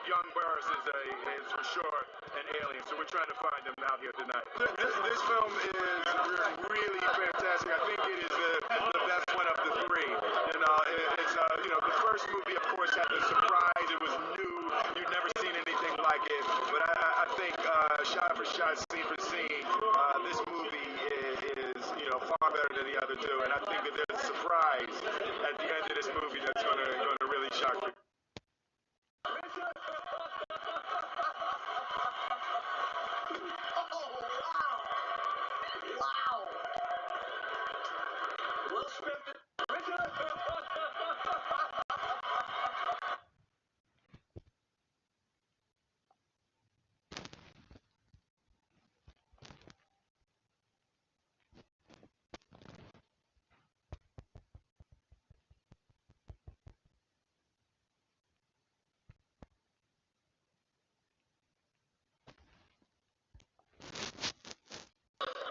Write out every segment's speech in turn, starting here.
young Burris is for sure an alien, so we're trying to find him out here tonight. This film is really fantastic. I think it is the best one of the three. It's the first movie, of course, had the surprise. It was new. You'd never seen anything like it. But I think shot for shot, scene for scene, this movie is far better than the other two. And I think that there's a surprise at the end of this movie that's going to really shock you.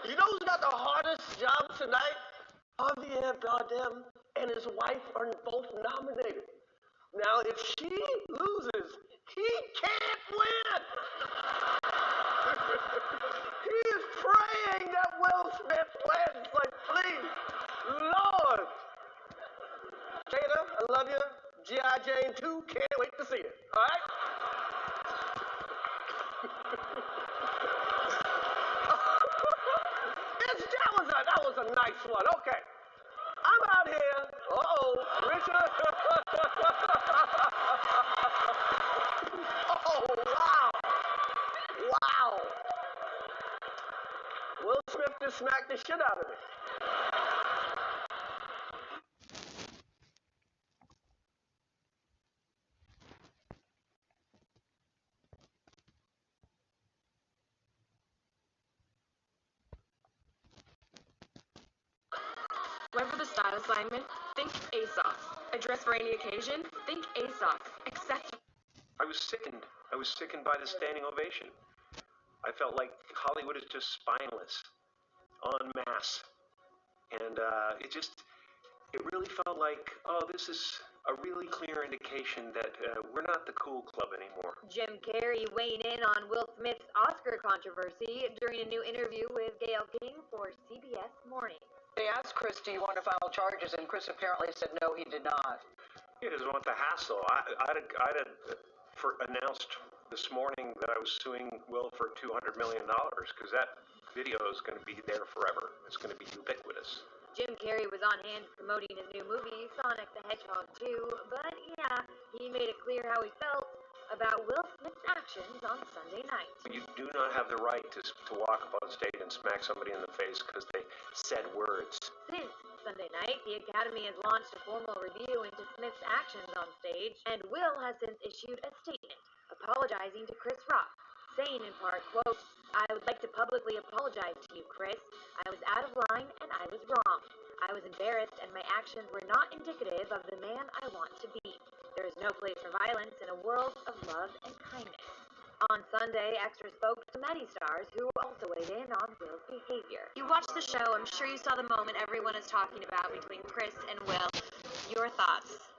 You know who's got the hardest job tonight? Javier Bardem and his wife are both nominated. Now, if she loses, he can't win. He is praying that Will Smith wins. Like, please, Lord. Jada, I love you. G.I. Jane 2, can't wait to see it. All right? That was a nice one. Okay. I'm out here. Richard. Oh, wow. Wow. Will Smith just smacked the shit out of me. Went for the style assignment? Think ASOS. A dress for any occasion? Think ASOS. Accept. I was sickened by the standing ovation. I felt like Hollywood is just spineless, en masse. And it really felt like, this is a really clear indication that we're not the cool club anymore. Jim Carrey weighing in on Will Smith's Oscar controversy during a new interview with Gayle King for CBS Morning. They asked Chris, do you want to file charges? And Chris apparently said no, he did not. He doesn't want the hassle. I'd announced this morning that I was suing Will for $200 million because that video is going to be there forever. It's going to be ubiquitous. Jim Carrey was on hand promoting his new movie, Sonic the Hedgehog 2, but yeah, he made it clear how he felt about Will Smith's actions on Sunday night. You do not have the right to walk up on stage and smack somebody in the face because they said words. Since Sunday night, the Academy has launched a formal review into Smith's actions on stage, and Will has since issued a statement apologizing to Chris Rock, saying in part, quote, "I would like to publicly apologize to you, Chris. I was out of line and I was wrong. I was embarrassed and my actions were not indicative of the man I want to be. There is no place for violence in a world of love and kindness." On Sunday, extra spoke to many stars who also weighed in on Will's behavior. You watched the show. I'm sure you saw the moment everyone is talking about between Chris and Will. Your thoughts?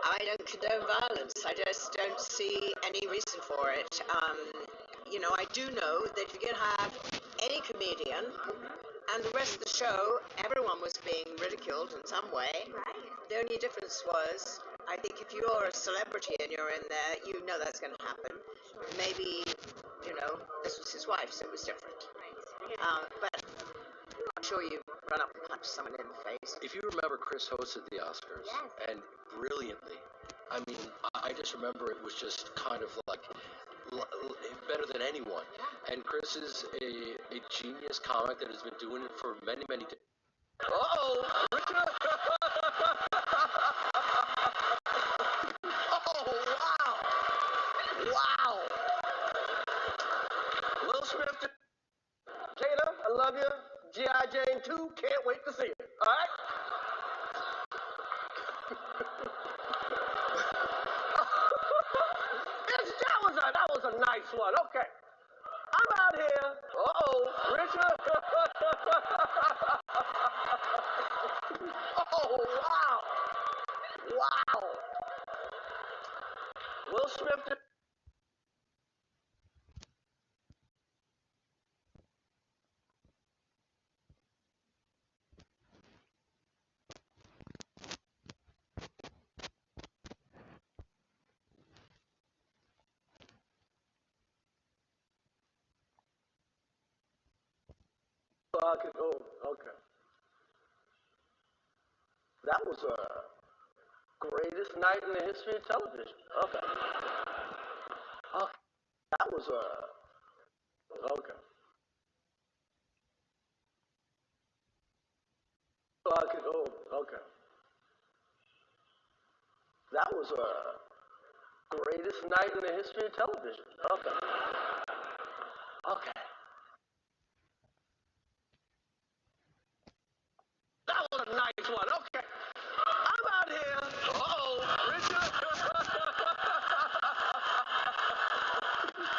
I don't condone violence. I just don't see any reason for it. I do know that you can have any comedian, and the rest of the show, everyone was being ridiculed in some way. Right. The only difference was, I think if you're a celebrity and you're in there, you know that's going to happen. Maybe, this was his wife, so it was different. But I'm sure you run up and punch someone in the face. If you remember, Chris hosted the Oscars, Yes. and brilliantly. I mean, I just remember it was just kind of like better than anyone. And Chris is a genius comic that has been doing it for many, many days. Oh, wow. Wow. Will Smith, Jada, I love you. G.I. Jane 2, can't wait to see it. All right? That was a nice one. Okay. I'm out here. Richard. Oh, wow. Wow. Will So I could, oh, okay. That was greatest night in the history of television. Okay. Okay. That was okay. So I could, oh, okay. That was greatest night in the history of television. Okay. Okay. That was a nice one. Okay. I'm out here. Oh, Richard.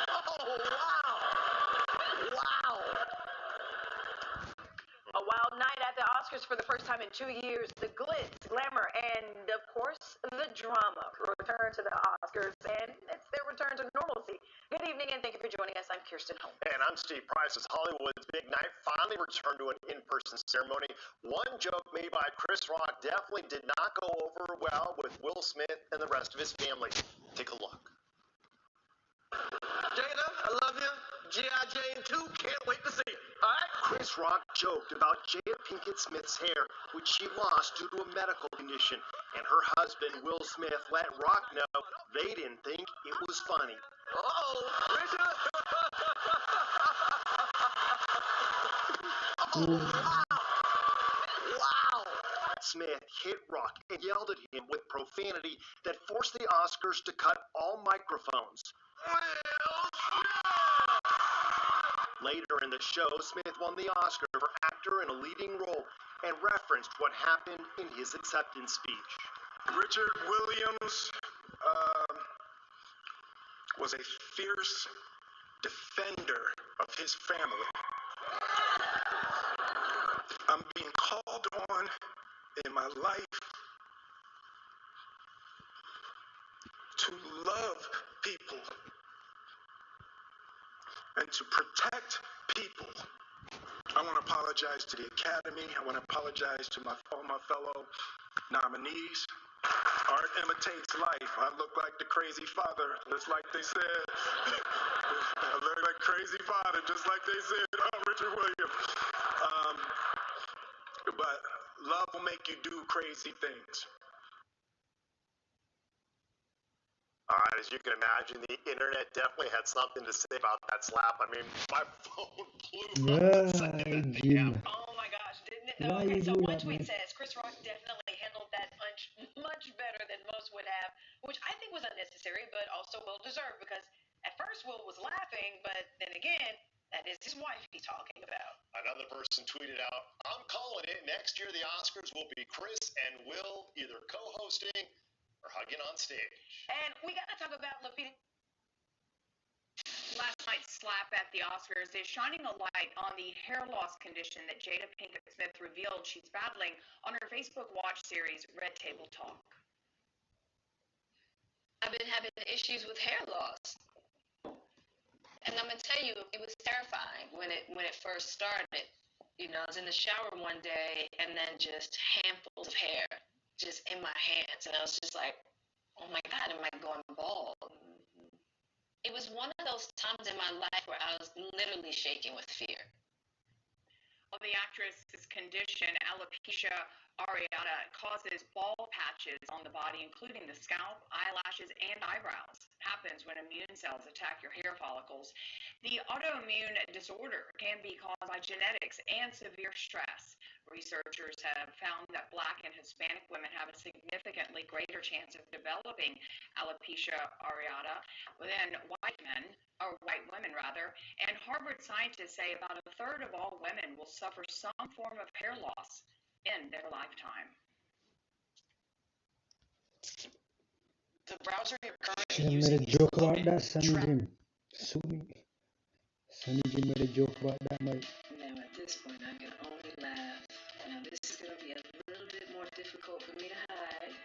Oh, wow. Wow. A wild night at the Oscars for the first time in 2 years. The glitz, glamour, and of course, the drama return to the Oscars, and it's their return to normalcy. Good evening, and thank you for joining us. I'm Kirsten Holmes. And I'm Steve Price. As Hollywood's big night finally returned to an in-person ceremony, one joke made by Chris Rock definitely did not go over well with Will Smith and the rest of his family. Take a look. Jada, I love you. G.I. Jane 2, can't wait to see it. All right? Chris Rock joked about Jada Pinkett Smith's hair, which she lost due to a medical condition, and her husband, Will Smith, let Rock know they didn't think it was funny. Oh, Richard. Oh, wow. Wow. Smith hit Rock and yelled at him with profanity that forced the Oscars to cut all microphones. Later in the show, Smith won the Oscar for actor in a leading role and referenced what happened in his acceptance speech. Richard Williams was a fierce defender of his family. I'm being called on in my life to love people and to protect people. I want to apologize to the Academy. I want to apologize to all my fellow nominees. Art imitates life. I look like the crazy father, just like they said. I look like crazy father, just like they said. Oh, Richard Williams. But love will make you do crazy things. All right, as you can imagine, the internet definitely had something to say about that slap. I mean, my phone blew up. Jim. Oh my gosh, didn't it Why though? Okay, you so do one that, tweet man? says Chris Rock definitely handled that punch much better than most would have, which I think was unnecessary, but also well deserved because at first Will was laughing, but then again, that is his wife he's talking about. Another person tweeted out, I'm calling it. Next year, the Oscars will be Chris and Will either co-hosting or hugging on stage. And we got to talk about Lupita. Last night's slap at the Oscars is shining a light on the hair loss condition that Jada Pinkett Smith revealed she's battling on her Facebook Watch series, Red Table Talk. I've been having issues with hair loss. And I'm gonna tell you, it was terrifying when it first started. You know, I was in the shower one day and then just handfuls of hair just in my hands, and I was just like, oh my God, am I going bald? It was one of those times in my life where I was literally shaking with fear. Well, the actress's condition, alopecia areata, causes bald patches on the body, including the scalp, eyelashes, and eyebrows. It happens when immune cells attack your hair follicles. The autoimmune disorder can be caused by genetics and severe stress. Researchers have found that Black and Hispanic women have a significantly greater chance of developing alopecia areata than white women rather, and Harvard scientists say about a third of all women will suffer some form of hair loss in their lifetime. The browser you're currently Jim made using a is joke about loaded. that, Sunny Jim. Sunny Jim made a joke about that, mate. Now at this point, I can only laugh. Now this is going to be a little bit more difficult for me to hide.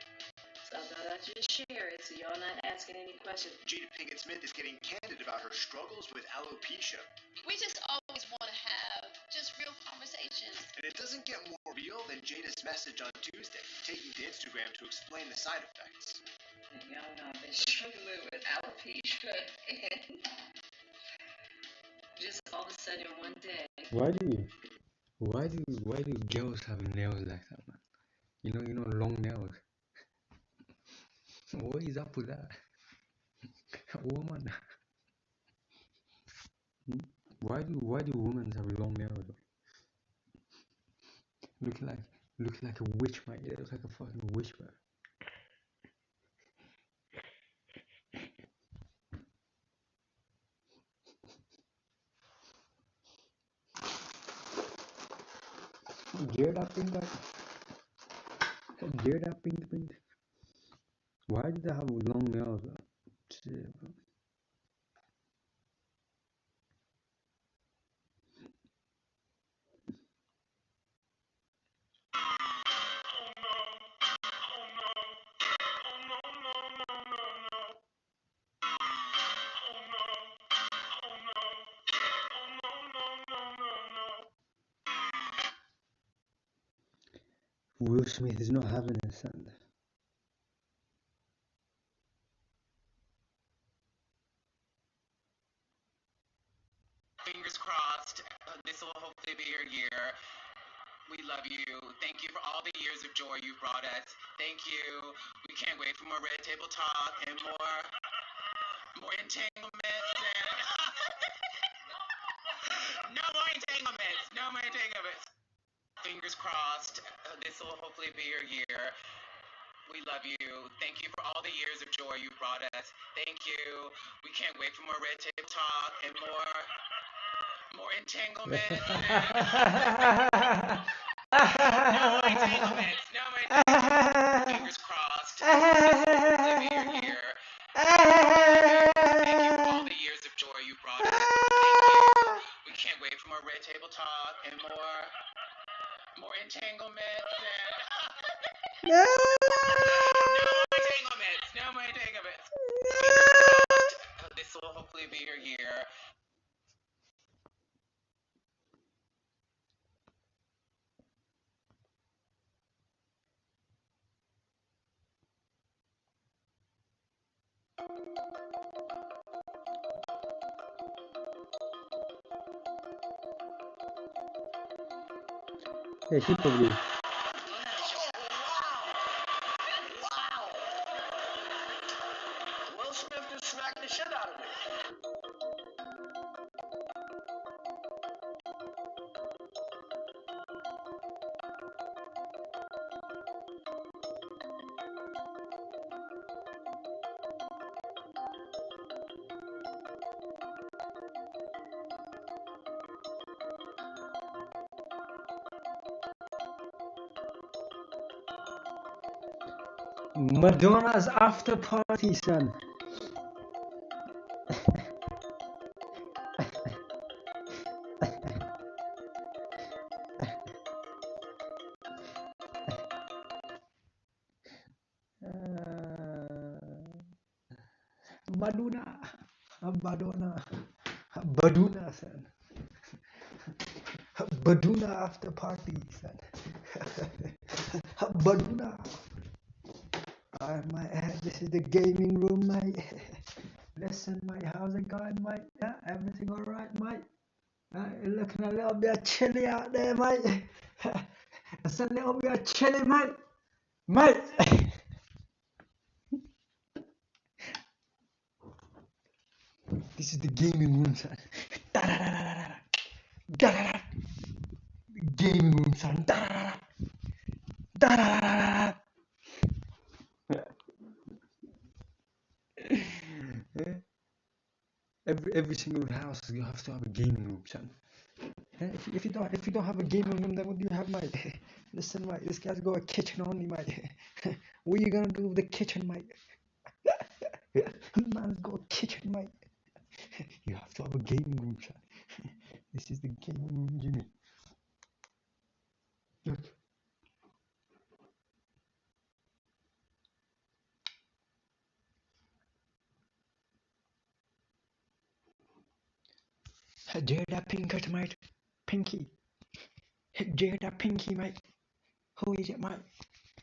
So I thought I'd just share it so y'all not asking any questions. Jada Pinkett Smith is getting candid about her struggles with alopecia. We just always want to have just real conversations. And it doesn't get more real than Jada's message on Tuesday, taking to Instagram to explain the side effects. Y'all know I've been struggling with alopecia and just all of a sudden one day. Why do you? Why do girls have nails like that, man? Long nails. What is up with that? Woman. Why do women have long nails? Look like look like a witch, man. It looks like a fucking witch, man. Gerda Pinkett. Gerda Pinkett. Why do they have long nails, man? Shit, man. Will Smith is not having a son. Fingers crossed. This will hopefully be your year. We love you. Thank you for all the years of joy you've brought us. Thank you. We can't wait for more Red Table Talk and more entanglements and no more entanglements. No more entanglements. Fingers crossed. This will hopefully be your year. We love you. Thank you for all the years of joy you've brought us. Thank you. We can't wait for more Red Table Talk and more entanglements. No more entanglements. No more entanglements. Fingers crossed. This will hopefully be your year. Thank you for all the years of joy you brought us. Thank you. We can't wait for more Red Table Talk and more entanglements and no more entanglements. No more entanglements. Fingers crossed. This will hopefully be your year. Yeah, she probably. Will Smith just smacked the shit out of me. Madonna's after party, son. Madonna. Madonna. Baduna, son. Baduna after party, son. Baduna. Alright, mate. This is the gaming room, mate. Listen, mate. How's it going, mate? Yeah, everything alright, mate? You're looking a little bit chilly out there, mate. It's a little bit chilly, mate. Mate. This is the gaming room, son. Da-da-da-da-da-da. Da-da-da. Gaming room, son. Da-da-da-da. Da-da-da-da-da. Every single house you have to have a gaming room, son. If you don't have a gaming room, then what do you have, mate? Listen, mate, this guy's got a kitchen only, mate. What are you gonna do with the kitchen, mate? Man's got a kitchen, mate. You have to have a gaming room, son. This is the gaming room, Jimmy. Look. Jada Pinkett, mate. Pinky. Jada Pinky, mate. Who is it, mate?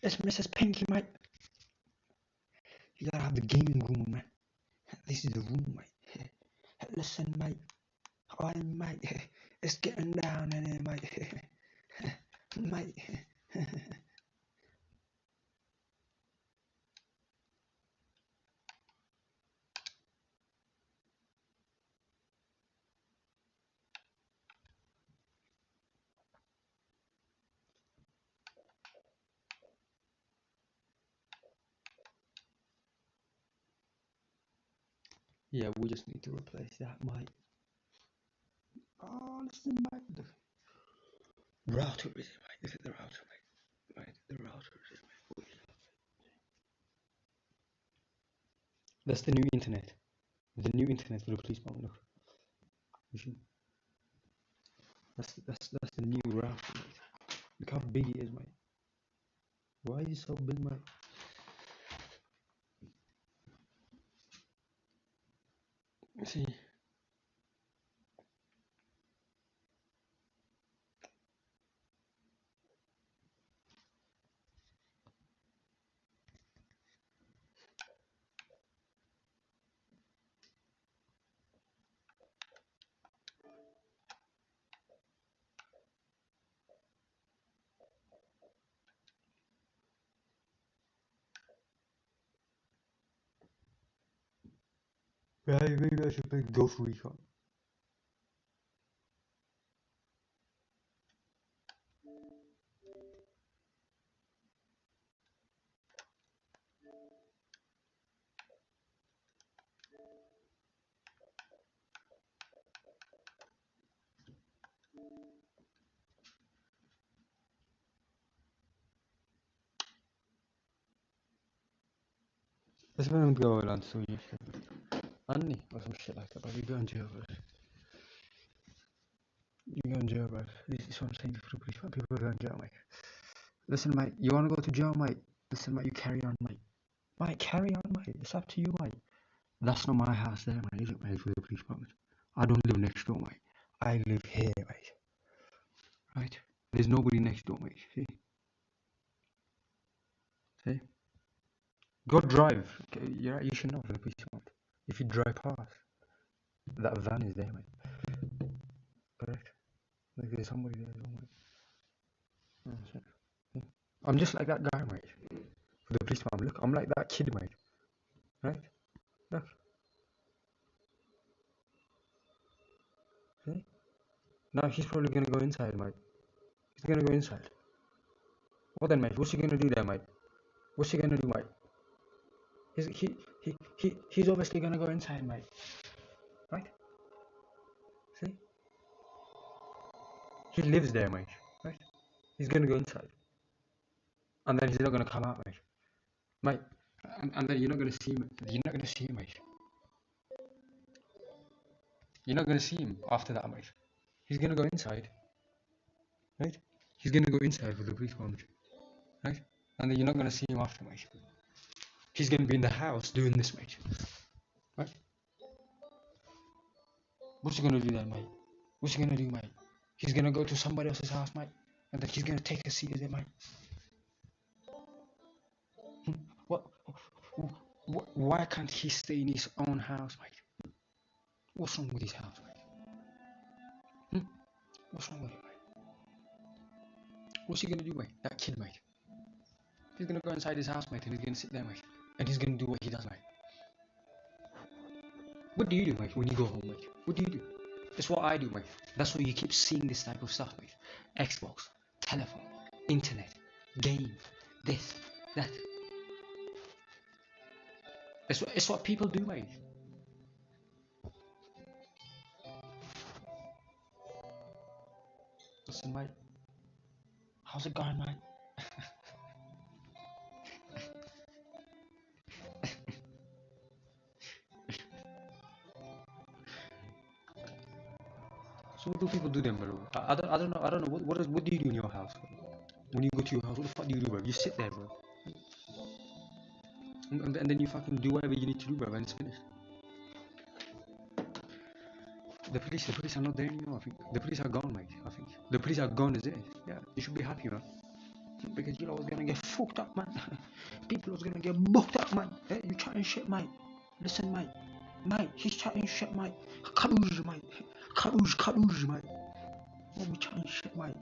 It's Mrs. Pinky, mate. You gotta have the gaming room, man. This is the room, mate. Listen, mate. Mate. It's getting down in here, mate. mate. Yeah, we just need to replace that, mate. Oh, listen, mate. The router is it, mate. Look at the router, mate. Right, the router is it, mate. That's the new internet. The new internet for the police department. Look, you see? That's the new router, mate. Look how big it is, mate. Why is it so big, mate? See. Yeah, maybe I should play Ghost Recon. Let's let him go around so you Annie or some shit like that, but you go in jail, bro. You go in jail, bro. This is what I'm saying for the police. People go in jail, mate. Listen, mate, you wanna go to jail, mate? Listen, mate, you carry on, mate. Mate, carry on, mate. It's up to you, mate. That's not my house there, mate, is it, mate, for the police department? I don't live next door, mate. I live here, mate. Right? There's nobody next door, mate. See? See? Go drive. Okay, yeah, you should know for the police department. If you drive past, that van is there, mate. Correct? Like there's somebody there as well, mate. Oh, shit. Yeah. I'm just like that guy, mate. For the police department. Look, I'm like that kid, mate. Right? Look. See? Now he's probably gonna go inside, mate. He's gonna go inside. What then, mate? What's he gonna do there, mate? What's he gonna do, mate? He's obviously gonna go inside, mate. Right? See? He lives there, mate. Right? He's gonna go inside. And then he's not gonna come out, mate. Mate. And then you're not gonna see him. You're not gonna see him, mate. You're not gonna see him after that, mate. He's gonna go inside. Right? He's gonna go inside with the police department. Right? And then you're not gonna see him after, mate. He's gonna be in the house doing this, mate. Right? What's he gonna do then, mate? What's he gonna do, mate? He's gonna go to somebody else's house, mate. And then he's gonna take a seat, is it, mate? Why can't he stay in his own house, mate? What's wrong with his house, mate? What's wrong with it, mate? What's he gonna do, mate? That kid, mate. He's gonna go inside his house, mate, and he's gonna sit there, mate. And he's gonna do what he does, mate. What do you do, mate, when you go home, mate? What do you do? That's what I do, mate. That's why you keep seeing this type of stuff, mate. Xbox, telephone, internet, game, this, that. It's what people do, mate. Listen, mate. How's it going, mate? So what do people do then, bro? I don't know. What do you do in your house, bro? When you go to your house, what the fuck do you do, bro? You sit there, bro. And then you fucking do whatever you need to do, bro, and it's finished. The police are not there anymore, I think. The police are gone, mate, I think. The police are gone, is it? Yeah, you should be happy, man. Because you know what's gonna get fucked up, man. People are gonna get booked up, man. Hey, you chatting shit, mate. Listen, mate. Mate, he's chatting shit, mate. Karouge, mate. Karouge, mate. What we chatting shit, mate?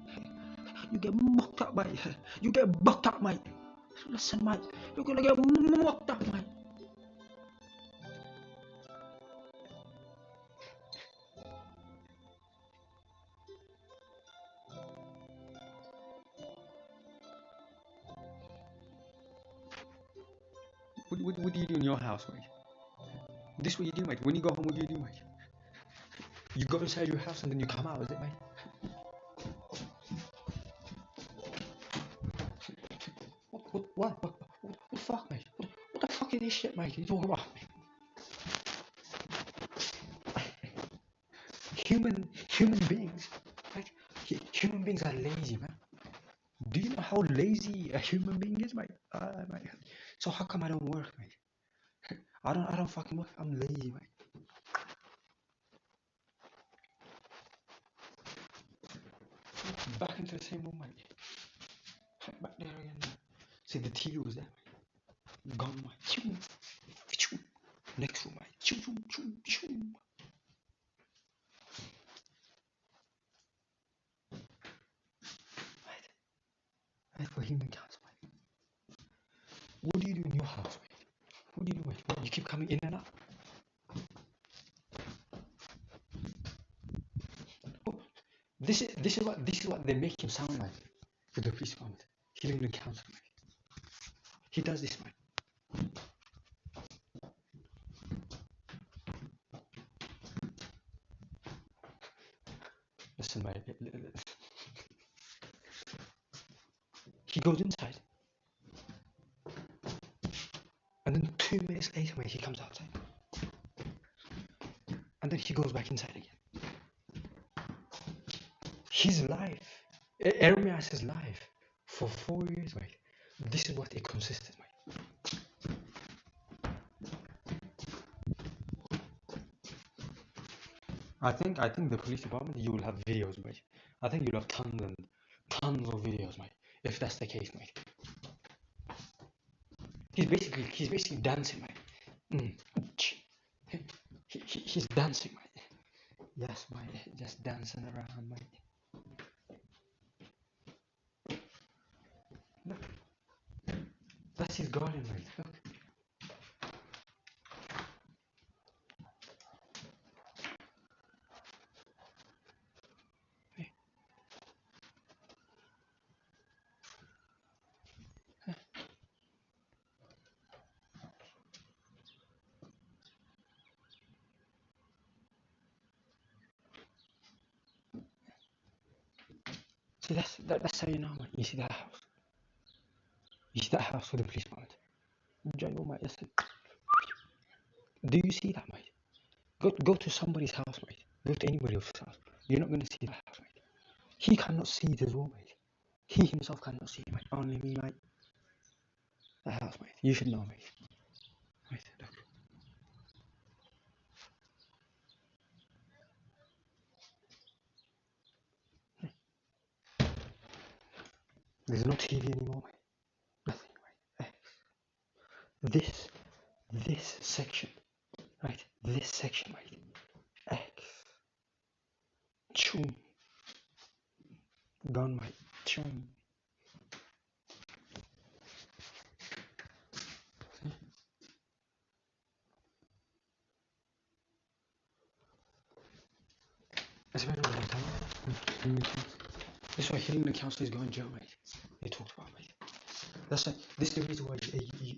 You get mucked up, mate. You get bucked up, mate. Listen, mate. You're gonna get mucked up, mate. What do you do in your house, mate? This is what you do, mate. When you go home, what do you do, mate? You go inside your house and then you come out, is it, mate? What the fuck, mate? What the fuck is this shit, mate? You talking about? Human beings, right? Human beings are lazy, man. Do you know how lazy a human being is, mate? Mate. So how come I don't work, mate? I don't fucking work. I'm lazy, mate. Back into the same room, mate. Back there again. See, the TV was there, mate. Gone, mate. Next room, mate. That's for human counts, mate. What do you do in your house, mate? What do you do, mate? You keep coming in and out. Oh, this is what they make him sound like for the police department. Hillingdon Council, mate. He does this, mate. Listen, mate. He goes inside, and then 2 minutes later, mate, he comes outside, and then he goes back inside again. His life, Ermias's life, for 4 years, mate. This is what it consisted, mate. I think the police department, you will have videos, mate. I think you'll have tons of videos, mate. If that's the case, mate. He's basically dancing, mate. He's dancing, mate. Yes, mate. Just dancing around, mate. Look. That's his garden, mate. Look. See, that's how you know, mate. You see that house? You see that house with the police department? Jungle, mate. Listen. Do you see that, mate? Go to somebody's house, mate. Go to anybody else's house. You're not gonna see that house, mate. He cannot see it as well, mate. He himself cannot see it, mate. Only me, mate. That house, mate. You should know, mate. Mate, look. There's no TV anymore, mate. Nothing, mate. This section, right? This section, mate. X. Choom. Gone, mate. Choom. That's why I don't like that. That's why Hillingdon Council is going to jail, mate. They talked about, mate. That's why, this is the reason why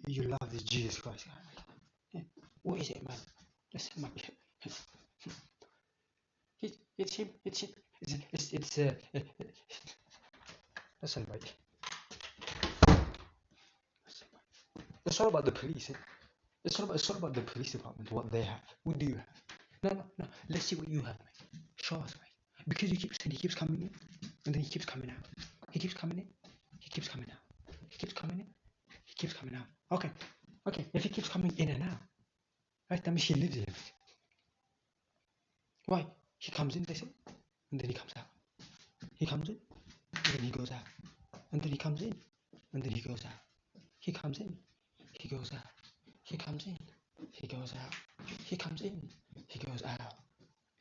you love this Jesus Christ guy, mate. Yeah. What is it, man? Listen, mate. It's him. Listen, mate. It's all about the police. It's all about the police department. What they have. What do you have? No. Let's see what you have, mate. Show us, mate. Because you keep saying he keeps coming in, and then he keeps coming out. He keeps coming in. He keeps coming out. He keeps coming in. He keeps coming out. Okay. If he keeps coming in and out, right? That means he lives in it. Why? He comes in, they say, and then he comes out. He comes in, and then he goes out. And then he comes in, and then he goes out. He comes in, he goes out. He comes in, he goes out. He comes in, he goes out.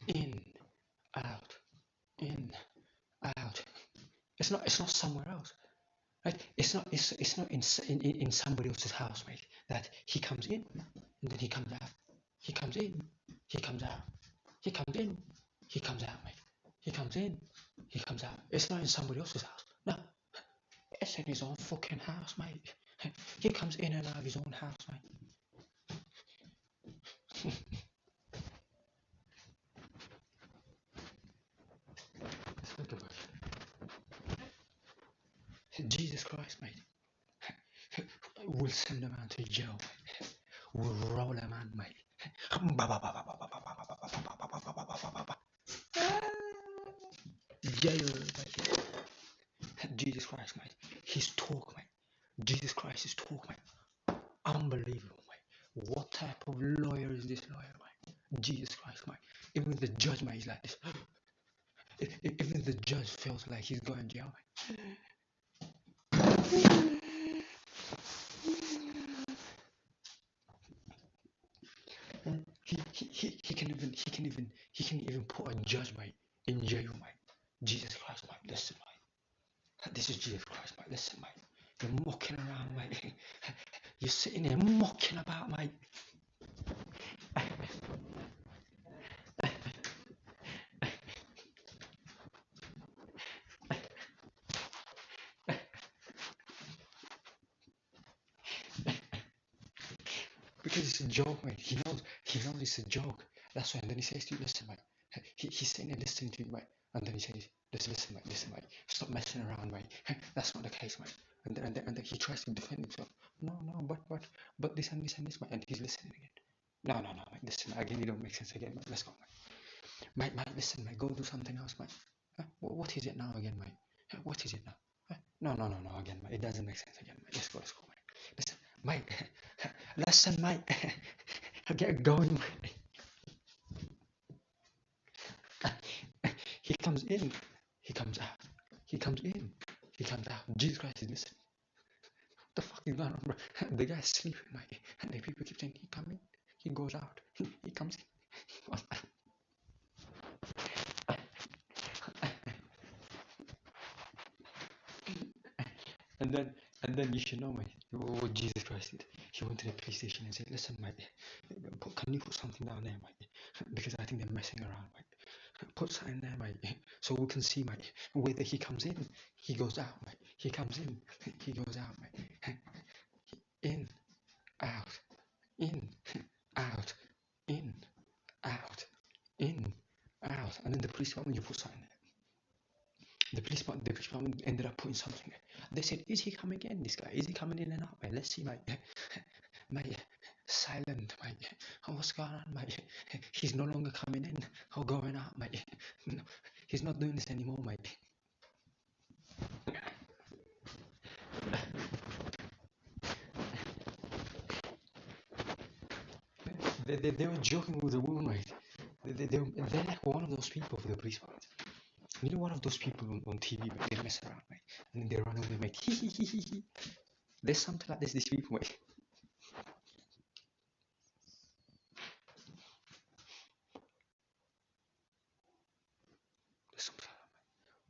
In, out, It's not somewhere else. Right? It's not in somebody else's house, mate. That he comes in and then he comes out. He comes in, he comes out. He comes in, he comes out, mate. He comes in, he comes out. It's not in somebody else's house. No, it's in his own fucking house, mate. He comes in and out of his own house, mate. Let's think about it. Jesus Christ, mate. We'll send a man to jail, mate. We'll roll a man, mate. Jail, mate. Jesus Christ, mate. His talk, mate. Jesus Christ, his talk, mate. Unbelievable, mate. What type of lawyer is this lawyer, mate? Jesus Christ, mate. Even the judge, mate, is like this. Even the judge feels like he's going to jail, mate. He can even put a judge, mate, in jail, mate. Jesus Christ, mate. Listen, mate. This is Jesus Christ, mate. Listen, mate. You're mocking around, mate. You're sitting there mocking about, mate. Because it's a joke, mate. He knows it's a joke. That's why. And then he says to you, listen, mate. He's sitting there listening to you, mate. And then he says, listen, mate. Stop messing around, mate. That's not the case, mate. And then he tries to defend himself. No, but this and this, mate. And he's listening again. No, mate. Listen, again, you don't make sense again, mate. Let's go, mate. Mate, listen, mate. Go do something else, mate. What is it now again, mate? What is it now? No, again, mate. It doesn't make sense again, mate. Let's go, mate. Listen, mate. Listen, mate. Get going, mate. He comes in, he comes out. He comes in, he comes out. Jesus Christ is listening. What the fuck is going on, bro? The guy's sleeping, mate. And the people keep saying, he comes in, he goes out. He comes in, he goes out. And then you should know, mate, what Jesus Christ did. He went to the police station and said, listen, mate, can you put something down there, mate? Because I think they're messing around, mate. Put something there, mate, so we can see, mate, whether he comes in, he goes out, mate. He comes in, he goes out, mate. In, out, in, out, in, out, in, out. And then the police department, you put something there. The police department ended up putting something there. They said, is he coming in, this guy? Is he coming in and out, mate? Let's see, mate. Mate, silent, mate. What's going on, mate? He's no longer coming in or going out, mate. No, he's not doing this anymore, mate. They were joking with the woman, mate. They're like one of those people for the police department. You know, one of those people on TV, mate, they mess around, mate, and then they run away, mate. There's something like this, these people, mate.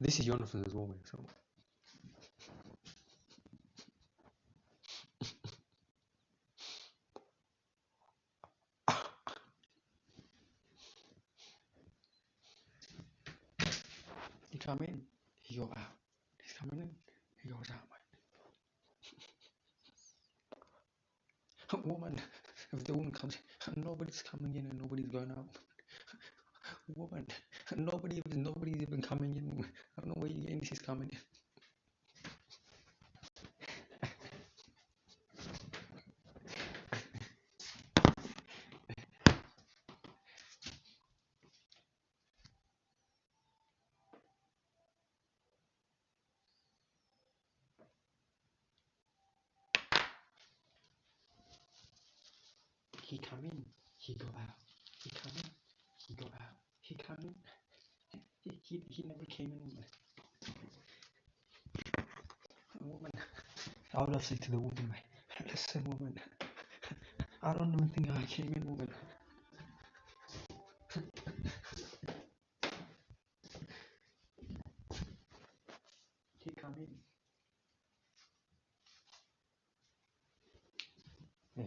This is Jonathan as well, mate. So. He come in, he go out. He's coming in, he goes out, mate. Woman, if the woman comes in, nobody's coming in and nobody's going out. Woman, nobody's even coming in. I don't know where you're getting this is coming in. He come in, he go out. He come in, he go out. He come in. He never came in, woman. Woman, I would have said to the woman, mate, listen, woman, I don't even think I came in, woman. coming. Yeah.